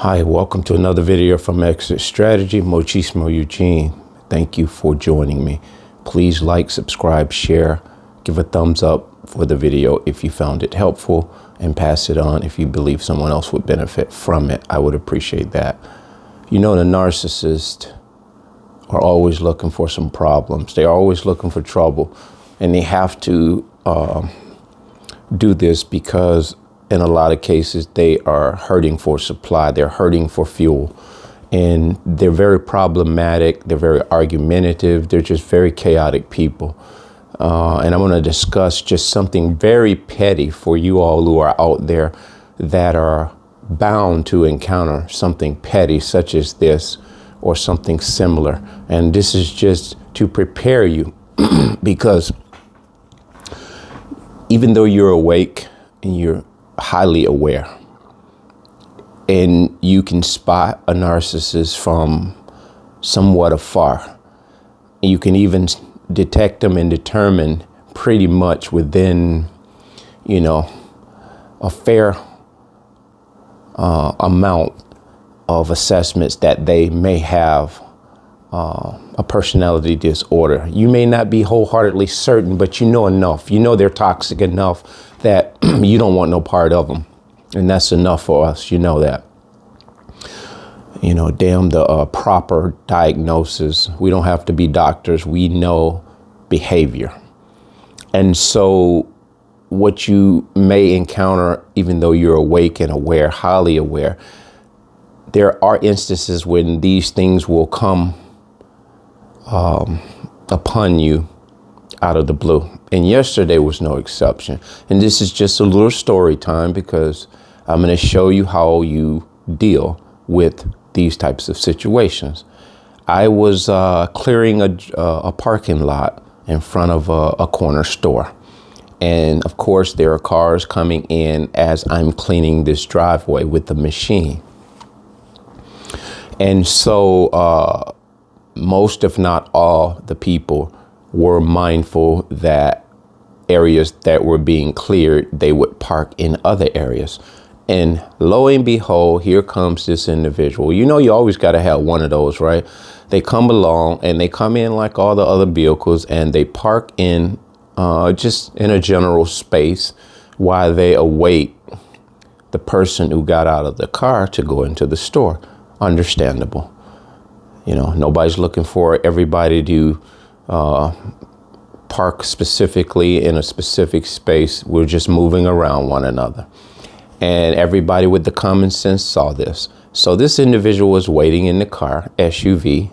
Hi, welcome to another video from Exit Strategy. Mochismo Eugene. Thank you for joining me. Please like, subscribe, share, give a thumbs up for the video if you found it helpful, and pass it on if you believe someone else would benefit from it. I would appreciate that. You know, the narcissists are always looking for some problems. They're always looking for trouble, and they have to do this because in a lot of cases, they are hurting for supply. They're hurting for fuel, and they're very problematic. They're very argumentative. They're just very chaotic people. And I'm going to discuss just something very petty for you all who are out there that are bound to encounter something petty such as this or something similar. And this is just to prepare you because even though you're awake and you're highly aware and you can spot a narcissist from somewhat afar, you can even detect them and determine pretty much within, you know, a fair amount of assessments that they may have a personality disorder. You may not be wholeheartedly certain, but you know enough. You know they're toxic enough that you don't want no part of them. And that's enough for us. You know that. You know, damn the proper diagnosis. We don't have to be doctors. We know behavior. And so what you may encounter, even though you're awake and aware, highly aware, there are instances when these things will come upon you out of the blue. And yesterday was no exception. And this is just a little story time because I'm going to show you how you deal with these types of situations. I was clearing a parking lot in front of a corner store. And of course, there are cars coming in as I'm cleaning this driveway with the machine. And so most, if not all, the people were mindful that areas that were being cleared, they would park in other areas. And lo and behold, here comes this individual. You know, you always got to have one of those, right? They come along and they come in like all the other vehicles and they park in just in a general space while they await the person who got out of the car to go into the store. Understandable. You know, nobody's looking for everybody to park specifically in a specific space. We're just moving around one another. And everybody with the common sense saw this. So this individual was waiting in the car, SUV.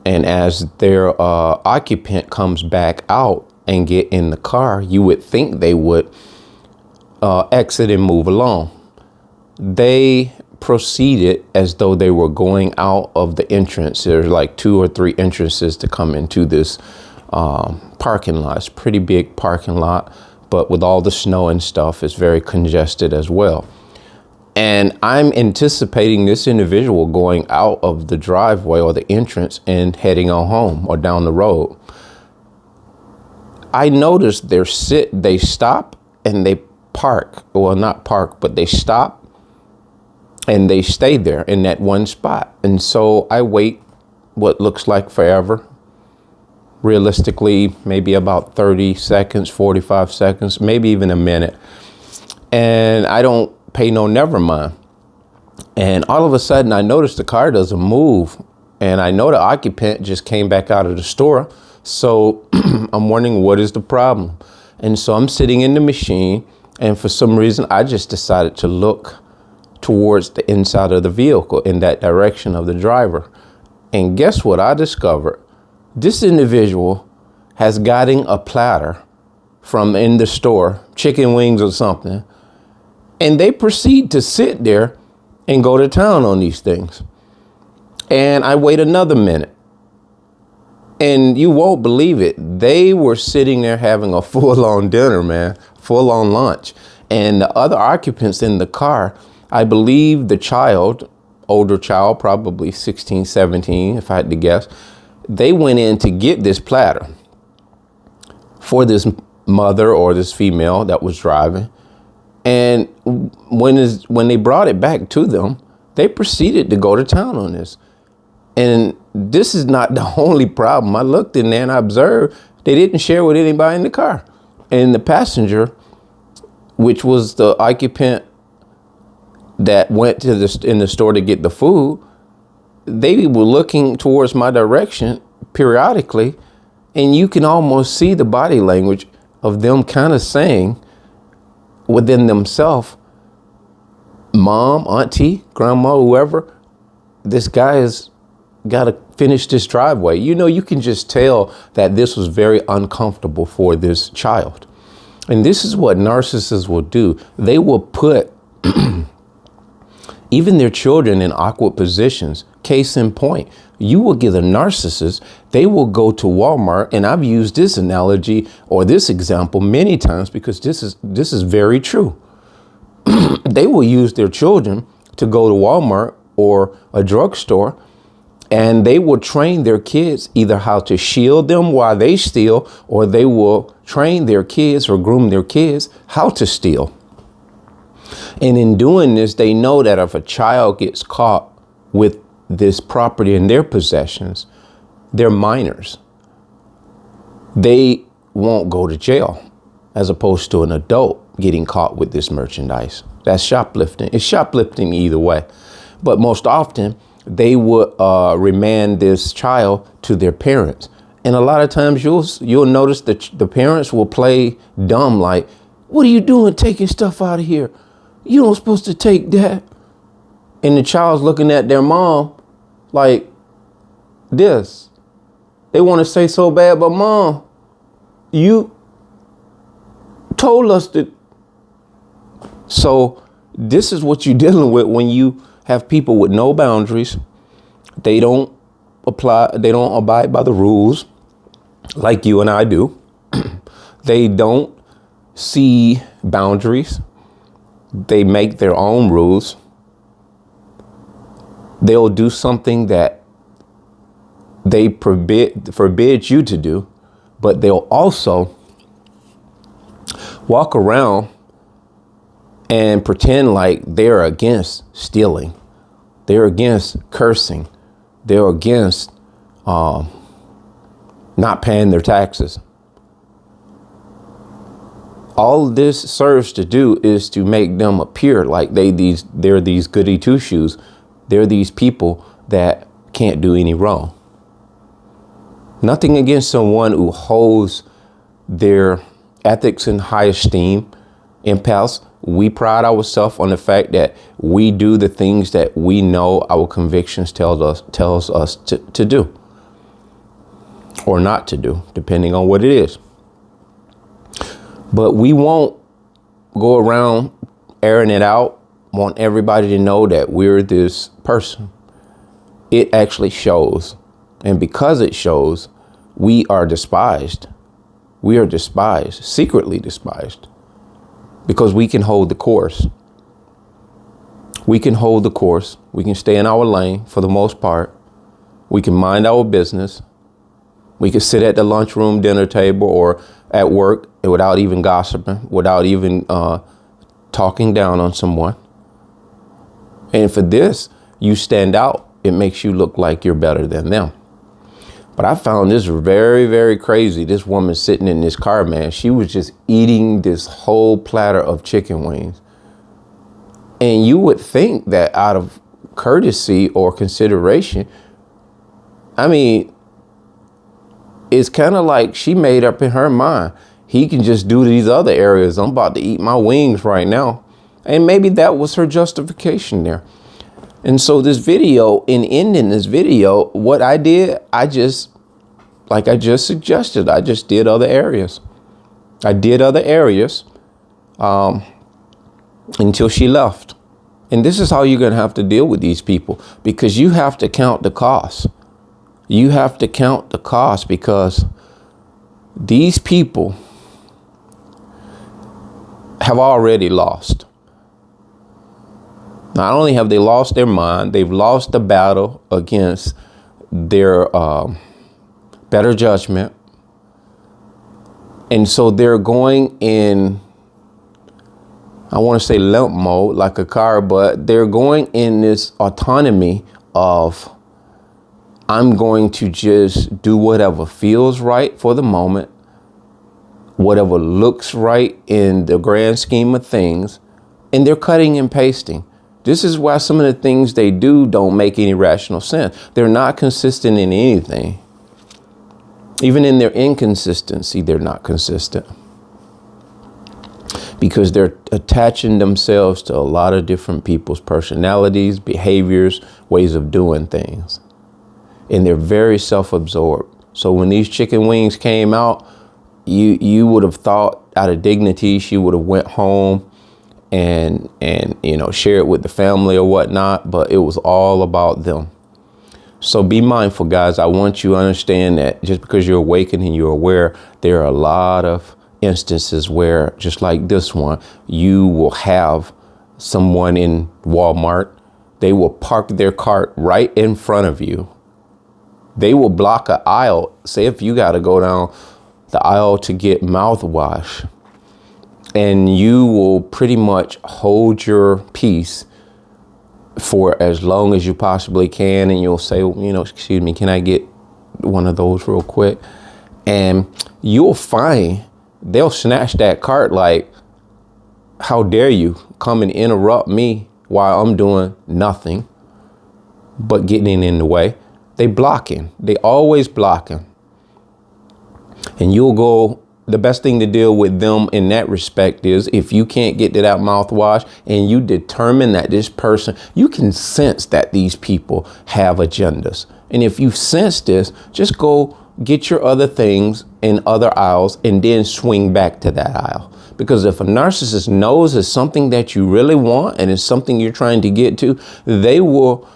And as their occupant comes back out and get in the car, you would think they would exit and move along. They proceeded as though they were going out of the entrance. There's like 2 or 3 entrances to come into this parking lot. It's a pretty big parking lot, but with all the snow and stuff, it's very congested as well. And I'm anticipating this individual going out of the driveway or the entrance and heading on home or down the road. I noticed they stop and they park. Well, not park, but they stop and they stay there in that one spot. And so I wait what looks like forever. Realistically, maybe about 30 seconds, 45 seconds, maybe even a minute. And I don't pay no never mind. And all of a sudden I notice the car doesn't move. And I know the occupant just came back out of the store. So I'm wondering, what is the problem? And so I'm sitting in the machine. And for some reason, I just decided to look towards the inside of the vehicle in that direction of the driver. And guess what I discovered? This individual has gotten a platter from in the store, chicken wings or something, and they proceed to sit there and go to town on these things. And I wait another minute. And you won't believe it. They were sitting there having a full-on dinner, man, full-on lunch. And the other occupants in the car, I believe the child, older child, probably 16, 17, if I had to guess, they went in to get this platter for this mother or this female that was driving. And when they brought it back to them, They proceeded to go to town on this. And this is not the only problem. I looked in there and I observed they didn't share with anybody in the car. And the passenger, which was the occupant that went to in the store to get the food, they were looking towards my direction periodically. And you can almost see the body language of them kind of saying within themselves, mom, auntie, grandma, whoever, this guy has got to finish this driveway. You know, you can just tell that this was very uncomfortable for this child. And this is what narcissists will do. They will put even their children in awkward positions. Case in point, you will get a narcissist. They will go to Walmart. And I've used this analogy or this example many times because this is very true. They will use their children to go to Walmart or a drugstore, and they will train their kids either how to shield them while they steal, or they will train their kids or groom their kids how to steal. And in doing this, they know that if a child gets caught with this property in their possessions, they're minors. They won't go to jail as opposed to an adult getting caught with this merchandise. That's shoplifting. It's shoplifting either way. But most often, they would remand this child to their parents. And a lot of times you'll notice that the parents will play dumb, like, what are you doing taking stuff out of here? You don't supposed to take that. And the child's looking at their mom like this. They want to say so bad, but mom, you told us that. So this is what you're dealing with when you have people with no boundaries. They don't abide by the rules like you and I do. They don't see boundaries. They make their own rules. They'll do something that they forbid you to do, but they'll also walk around and pretend like they're against stealing. They're against cursing. They're against not paying their taxes. All this serves to do is to make them appear like they're these goody two shoes. They're these people that can't do any wrong. Nothing against someone who holds their ethics in high esteem. Empaths, we pride ourselves on the fact that we do the things that we know our convictions tells us to do or not to do, depending on what it is. But we won't go around airing it out, want everybody to know that we're this person. It actually shows. And because it shows, we are despised. We are despised, secretly despised, because we can hold the course. We can hold the course. We can stay in our lane for the most part. We can mind our business. We can sit at the lunchroom, dinner table, or at work without even gossiping, without even talking down on someone. And for this, you stand out. It makes you look like you're better than them. But I found this very, very crazy. This woman sitting in this car, man, she was just eating this whole platter of chicken wings. And you would think that out of courtesy or consideration, I mean, it's kind of like she made up in her mind, he can just do these other areas. I'm about to eat my wings right now. And maybe that was her justification there. And so this video, in ending this video, what I did, like I just suggested, I just did other areas. I did other areas until she left. And this is how you're going to have to deal with these people, because you have to count the cost. You have to count the cost, because these people have already lost. Not only have they lost their mind, they've lost the battle against their better judgment. And so they're going in, I want to say limp mode like a car, but they're going in this autonomy of, I'm going to just do whatever feels right for the moment, whatever looks right in the grand scheme of things, and they're cutting and pasting. This is why some of the things they do don't make any rational sense. They're not consistent in anything. Even in their inconsistency, they're not consistent. Because they're attaching themselves to a lot of different people's personalities, behaviors, ways of doing things. And they're very self-absorbed. So when these chicken wings came out, you would have thought out of dignity, she would have went home and share it with the family or whatnot, but it was all about them. So be mindful, guys. I want you to understand that just because you're awakened and you're aware, there are a lot of instances where, just like this one, you will have someone in Walmart, they will park their cart right in front of you. They will block an aisle. Say if you got to go down the aisle to get mouthwash, and you will pretty much hold your peace for as long as you possibly can. And you'll say, excuse me, can I get one of those real quick? And you'll find they'll snatch that cart like, how dare you come and interrupt me while I'm doing nothing but getting in the way. They blocking. They always blocking. And you'll go, the best thing to deal with them in that respect is if you can't get to that mouthwash and you determine that this person, you can sense that these people have agendas. And if you sense this, just go get your other things in other aisles and then swing back to that aisle. Because if a narcissist knows it's something that you really want and it's something you're trying to get to, they will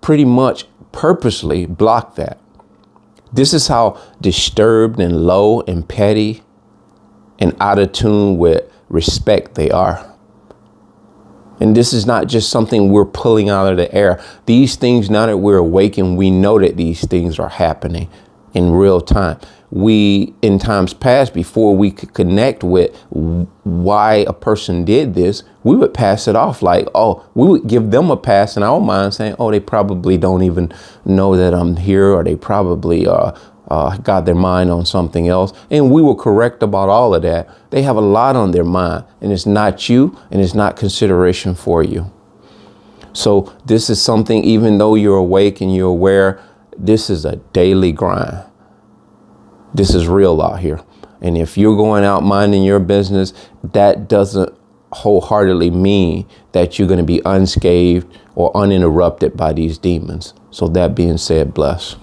pretty much purposely block that. This is how disturbed and low and petty and out of tune with respect they are. And this is not just something we're pulling out of the air. These things, now that we're awakened, we know that these things are happening in real time. We, in times past, before we could connect with why a person did this, we would pass it off like, oh, we would give them a pass in our mind saying, oh, they probably don't even know that I'm here, or they probably got their mind on something else. And we will correct about all of that. They have a lot on their mind, and it's not you, and it's not consideration for you. So this is something, even though you're awake and you're aware, this is a daily grind. This is real out here. And if you're going out minding your business, that doesn't wholeheartedly mean that you're going to be unscathed or uninterrupted by these demons. So that being said, bless.